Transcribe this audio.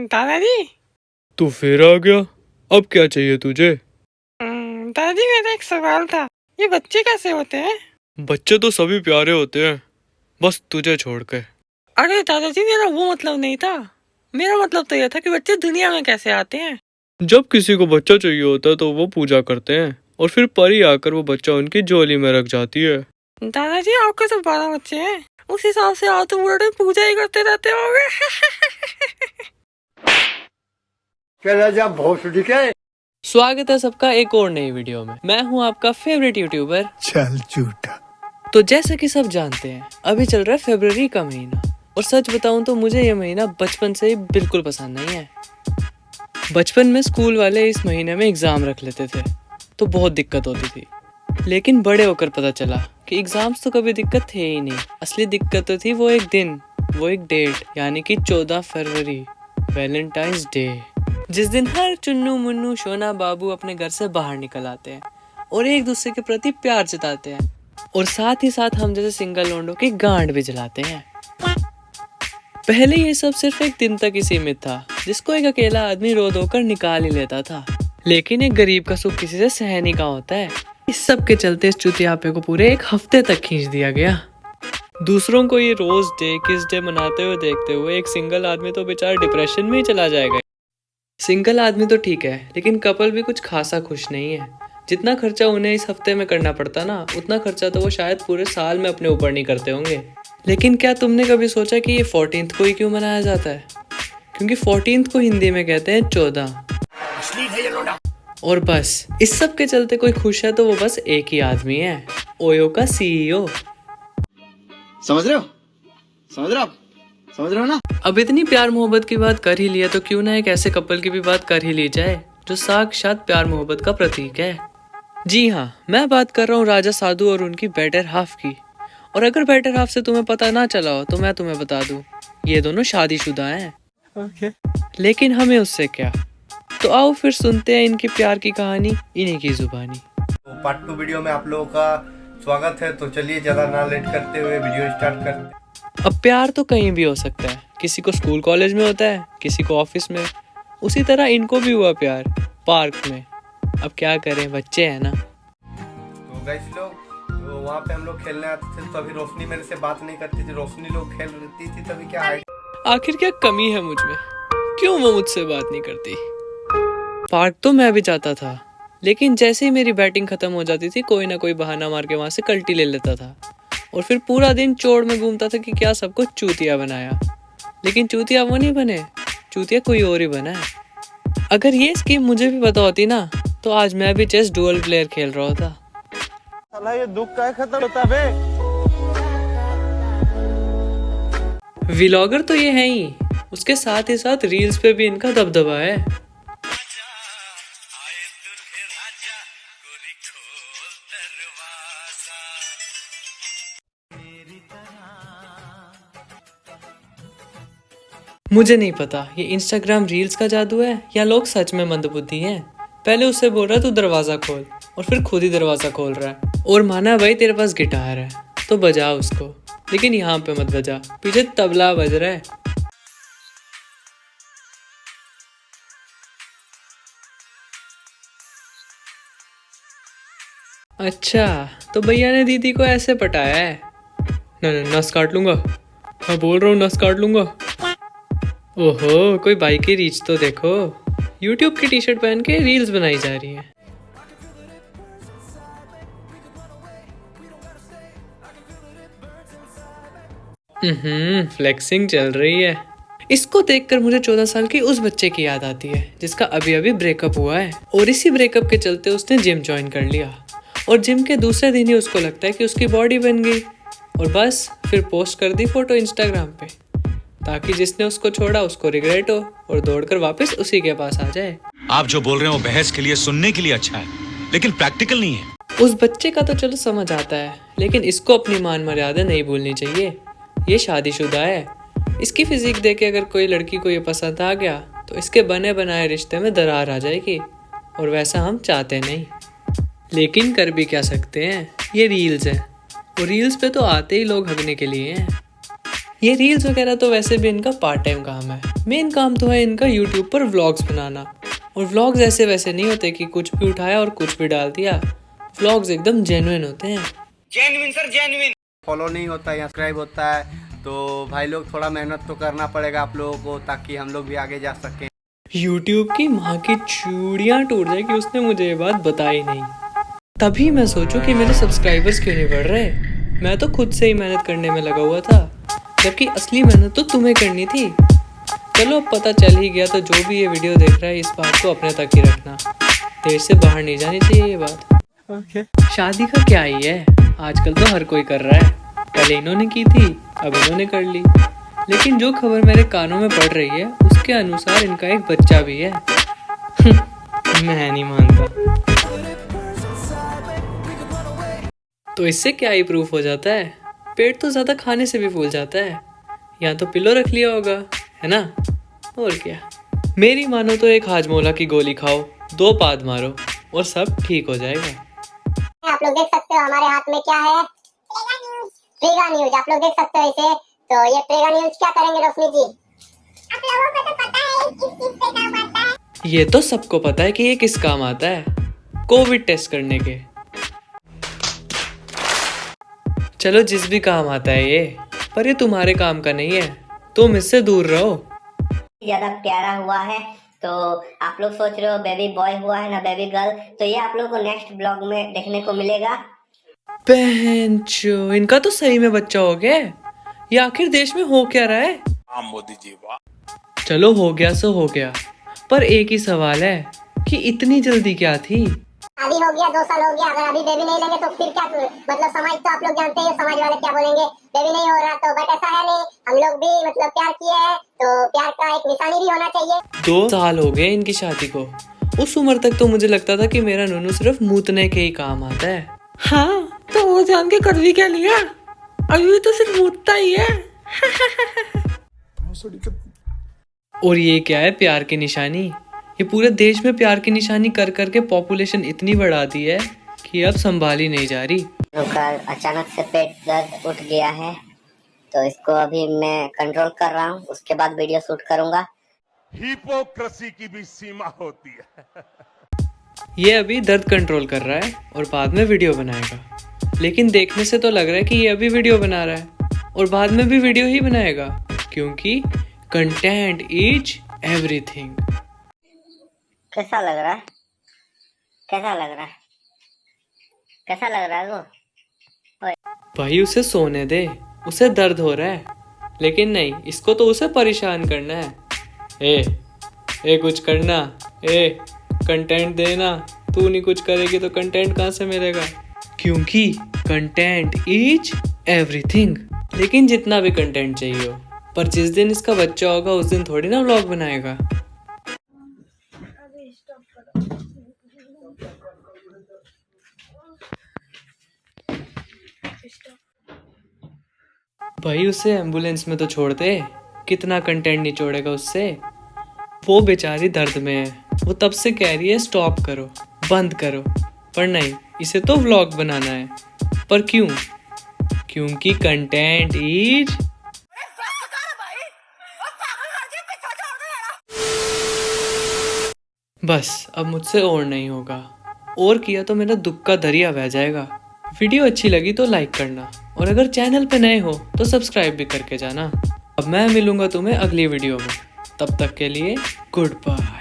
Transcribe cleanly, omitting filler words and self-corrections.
दादाजी। तू फिर आ गया। अब क्या चाहिए तुझे? दादाजी मेरा एक सवाल था, ये बच्चे कैसे होते हैं? बच्चे तो सभी प्यारे होते हैं, बस तुझे छोड़ के। अरे दादाजी मेरा वो मतलब नहीं था, मेरा मतलब तो यह था कि बच्चे दुनिया में कैसे आते हैं। जब किसी को बच्चा चाहिए होता है तो वो पूजा करते हैं और फिर परी आकर वो बच्चा उनकी झोली में रख जाती है। दादाजी आपके तो 12 बच्चे हैं, उस हिसाब से आप तो बूढ़े पूजा ही करते रहते होंगे। स्वागत है सबका एक और नई वीडियो में। मैं हूं आपका फेवरेट यूट्यूबर चल झूठा। तो जैसा कि सब जानते हैं, अभी चल रहा है फरवरी का महीना, और सच बताऊं तो मुझे ये महीना बचपन से ही बिल्कुल पसंद नहीं है। बचपन में स्कूल वाले इस महीने में एग्जाम रख लेते थे तो बहुत दिक्कत होती थी, लेकिन बड़े होकर पता चला कि एग्जाम्स तो कभी दिक्कत थे ही नहीं। असली दिक्कत तो थी वो एक दिन, वो एक डेट, यानी कि 14 फरवरी, वैलेंटाइंस डे, जिस दिन हर चुन्नू मुन्नू शोना बाबू अपने घर से बाहर निकल आते हैं और एक दूसरे के प्रति प्यार जताते हैं, और साथ ही साथ हम जैसे सिंगल लोंडों की गांड भी जलाते हैं। पहले ये सब सिर्फ एक दिन तक ही सीमित था, जिसको एक अकेला आदमी रो धोकर निकाल ही लेता था, लेकिन एक गरीब का सुख किसी से सहन ही का होता है। इस सब के चलते इस चुतियापे को पूरे एक हफ्ते तक खींच दिया गया। दूसरों को ये रोज डे किस डे मनाते हुए देखते हुए एक सिंगल आदमी तो बेचारा डिप्रेशन में ही चला जाएगा। सिंगल आदमी तो ठीक है, लेकिन कपल भी कुछ खासा खुश नहीं है। जितना खर्चा उन्हें इस हफ्ते में करना पड़ता ना, उतना खर्चा तो वो शायद पूरे साल में अपने ऊपर नहीं करते होंगे। लेकिन क्या तुमने कभी सोचा कि ये 14th को ही क्यों मनाया जाता है? क्योंकि 14th को हिंदी में कहते हैं 14। और बस इस सब के चलते कोई खुश है तो वो बस एक ही आदमी है, ओयो का CEO। समझ रहे हो? समझ रहे हो आप? समझ रहे हो ना? अब इतनी प्यार मोहब्बत की बात कर ही लिया तो क्यों ना एक ऐसे कपल की भी बात कर ही ली जाए जो साक्षात प्यार मोहब्बत का प्रतीक है। जी हाँ, मैं बात कर रहा हूँ राजा साधु और उनकी बेटर हाफ की। और अगर बेटर हाफ से तुम्हें पता ना चला हो तो मैं तुम्हें बता दूं, ये दोनों शादीशुदा हैं। लेकिन हमें उससे क्या? तो आओ फिर सुनते हैं इनकी प्यार की कहानी इन्हीं की जुबानी। तो पार्ट 2 वीडियो में आप लोगों का स्वागत है। तो चलिए ज़्यादा ना लेट करते हुए वीडियो स्टार्ट करते हैं। अब प्यार तो कहीं भी हो सकता है, किसी को स्कूल कॉलेज में होता है, किसी को ऑफिस में। उसी तरह इनको भी हुआ प्यार पार्क में। अब क्या करें, बच्चे हैं ना। तो गाइस लोग, तो वहाँ पे हम लोग खेलने आते थे तो अभी रोशनी मेरे से बात नहीं करती थी, रोशनी लोग खेल रही थी तभी। क्या आखिर क्या कमी है मुझ में, क्यों वो मुझसे बात नहीं करती? पार्क तो मैं भी जाता था, लेकिन जैसे ही मेरी बैटिंग खत्म हो जाती थी कोई ना कोई बहाना मार के वहां से कल्टी ले लेता था, और फिर पूरा दिन चोड़ में घूमता था कि क्या सबको चूतिया बनाया। लेकिन चूतिया वो नहीं बने, चूतिया कोई और ही बना है। अगर ये स्कीम मुझे भी पता होती ना तो आज मैं भी चेस डुअल प्लेयर खेल रहा होता। साला ये दुख का खत्म होता बे। व्लॉगर तो ये है ही, उसके साथ ही साथ रील्स पे भी इनका दबदबा है। मुझे नहीं पता ये इंस्टाग्राम रील्स का जादू है या लोग सच में मंदबुद्धि हैं। पहले उससे बोल रहा है तू दरवाजा खोल, और फिर खुद ही दरवाजा खोल रहा है। और माना भाई तेरे पास गिटार है तो बजा उसको, लेकिन यहाँ पे मत बजा, पीछे तबला बज रहा है। अच्छा, तो भैया ने दीदी को ऐसे पटाया है। नस काट लूंगा, मैं बोल रहा हूँ नस काट लूंगा। ओहो, कोई बाइक की रीच तो देखो, YouTube की टी-शर्ट पहन के रील्स बनाई जा रही है। फ्लेक्सिंग चल रही है। इसको देखकर मुझे 14 साल की उस बच्चे की याद आती है जिसका अभी अभी ब्रेकअप हुआ है, और इसी ब्रेकअप के चलते उसने जिम ज्वाइन कर लिया, और जिम के दूसरे दिन ही उसको लगता है कि उसकी बॉडी बन गई, और बस फिर पोस्ट कर दी फोटो इंस्टाग्राम पे, ताकि जिसने उसको छोड़ा उसको रिग्रेट हो और दौड़कर वापस उसी के पास आ जाए। आप जो बोल रहे हो बहस के लिए, सुनने के लिए अच्छा है, लेकिन प्रैक्टिकल नहीं है। उस बच्चे का तो चलो समझ आता है, लेकिन इसको अपनी मान मर्यादा नहीं भूलनी चाहिए। ये शादीशुदा है, इसकी फिजिक देख के अगर कोई लड़की को ये पसंद आ गया तो इसके बने बनाए रिश्ते में दरार आ जाएगी, और वैसा हम चाहते नहीं। लेकिन कर भी क्या सकते हैं, ये रील्स है, और रील्स पे तो आते ही लोग हगने के लिए हैं। ये रील्स वगैरह तो वैसे भी इनका पार्ट टाइम काम है। मेन काम तो है इनका यूट्यूब पर व्लॉग्स बनाना। और व्लॉग्स ऐसे वैसे नहीं होते कि कुछ भी उठाया और कुछ भी डाल दिया। व्लॉग्स एकदम जेन्युइन होते हैं। फॉलो नहीं होता है या सब्सक्राइब होता है, तो भाई लोग थोड़ा मेहनत तो करना पड़ेगा आप लोगों को, ताकि हम लोग भी आगे जा सकें। यूट्यूब की माँ की चूड़ियाँ टूट जाए कि उसने मुझे ये बात बताई नहीं। तभी मैं सोचूं कि मेरे सब्सक्राइबर्स क्यों नहीं बढ़ रहे। मैं तो खुद से ही मेहनत करने में लगा हुआ था, जबकि असली मेहनत तो तुम्हें करनी थी। चलो अब पता चल ही गया, तो जो भी ये वीडियो देख रहा है इस बात को अपने तक ही रखना। देश से बाहर नहीं जानी चाहिए ये बात। शादी का क्या ही है, आजकल तो हर कोई कर रहा है। पहले इन्होंने की थी, अब इन्होंने कर ली। लेकिन जो खबर मेरे कानों में पड़ रही है उसके अनुसार इनका एक बच्चा भी है। मैं नहीं मानता। तो इससे क्या ही प्रूफ हो जाता है, पेट तो ज्यादा खाने से भी फूल जाता है। या तो पिलो रख लिया होगा, है ना? और क्या। मेरी मानो तो एक हाजमोला की गोली खाओ, 2 पाद मारो और सब ठीक हो जाएगा। आप लोग देख सकते हो हमारे हाथ में क्या है, प्रेगा न्यूज। आप लोग देख सकते हो इसे। तो ये प्रेगा न्यूज क्या करेंगे रोशनी जी? आप लोगों को तो पता है किस चीज पे काम आता है। ये तो सबको पता है कि ये किस काम आता है, कोविड टेस्ट करने के। चलो जिस भी काम आता है ये, पर ये तुम्हारे काम का नहीं है, तुम इससे दूर रहो। ज्यादा प्यारा हुआ है, तो आप लोग सोच रहे हो बेबी बॉय हुआ है ना बेबी गर्ल, तो ये आप लोगों को नेक्स्ट ब्लॉग में देखने को मिलेगा। बहनचो, इनका तो सही में बच्चा हो गया। ये आखिर देश में हो क्या रहा है? मोदी जी वाह। चलो हो गया सो हो गया, पर एक ही सवाल है कि इतनी जल्दी क्या थी? शादी हो गया, 2 साल हो गया, अगर अभी बेबी नहीं लेंगे तो फिर क्या? मतलब समाज तो आप लोग जानते हैं, समाज वाले क्या बोलेंगे, बेबी नहीं हो रहा। तो बट ऐसा है नहीं, हम लोग भी मतलब प्यार किए हैं, तो प्यार का एक निशानी भी होना चाहिए। 2 साल हो गए इनकी शादी को। उस उम्र तक तो मुझे लगता था कि मेरा नूनू सिर्फ मूतने के ही काम आता है। हाँ, तो वो जान के कर भी क्या लिया? अभी भी तो सिर्फ मूतता ही है। और ये क्या है प्यार की निशानी? ये पूरे देश में प्यार की निशानी कर करके पॉपुलेशन इतनी बढ़ा दी है कि अब संभाली नहीं जा रही। कल अचानक से पेट दर्द उठ गया है, तो इसको अभी मैं कंट्रोल कर रहा हूँ, उसके बाद वीडियो शूट करूंगा। हिपोक्रेसी की भी सीमा होती है। ये अभी दर्द कंट्रोल कर रहा है और बाद में वीडियो बनाएगा। लेकिन देखने से तो लग रहा है कि ये अभी वीडियो बना रहा है और बाद में भी वीडियो ही बनाएगा, क्योंकि कंटेंट इज एवरीथिंग। कैसा लग रहा है? कैसा लग रहा है? कैसा लग रहा है वो? भाई उसे सोने दे, उसे दर्द हो रहा है। लेकिन नहीं, इसको तो उसे परेशान करना है। ए कुछ करना, कंटेंट देना। तू नहीं कुछ करेगी तो कंटेंट कहाँ से मिलेगा? क्योंकि कंटेंट इज एवरीथिंग। लेकिन जितना भी कंटेंट चाहिए हो, पर जिस दिन इसका बच्चा होगा उस दिन थोड़ी ना व्लॉग बनाएगा। भाई उसे एम्बुलेंस में तो छोड़ दे, कितना कंटेंट नहीं छोड़ेगा उससे। वो बेचारी दर्द में है, वो तब से कह रही है स्टॉप करो, बंद करो, पर नहीं, इसे तो व्लॉग बनाना है। पर क्यों? क्योंकि कंटेंट इज। बस अब मुझसे और नहीं होगा, और किया तो मेरा दुख का दरिया बह जाएगा। वीडियो अच्छी लगी तो लाइक करना, और अगर चैनल पे नए हो तो सब्सक्राइब भी करके जाना। अब मैं मिलूंगा तुम्हें अगली वीडियो में, तब तक के लिए गुड बाय।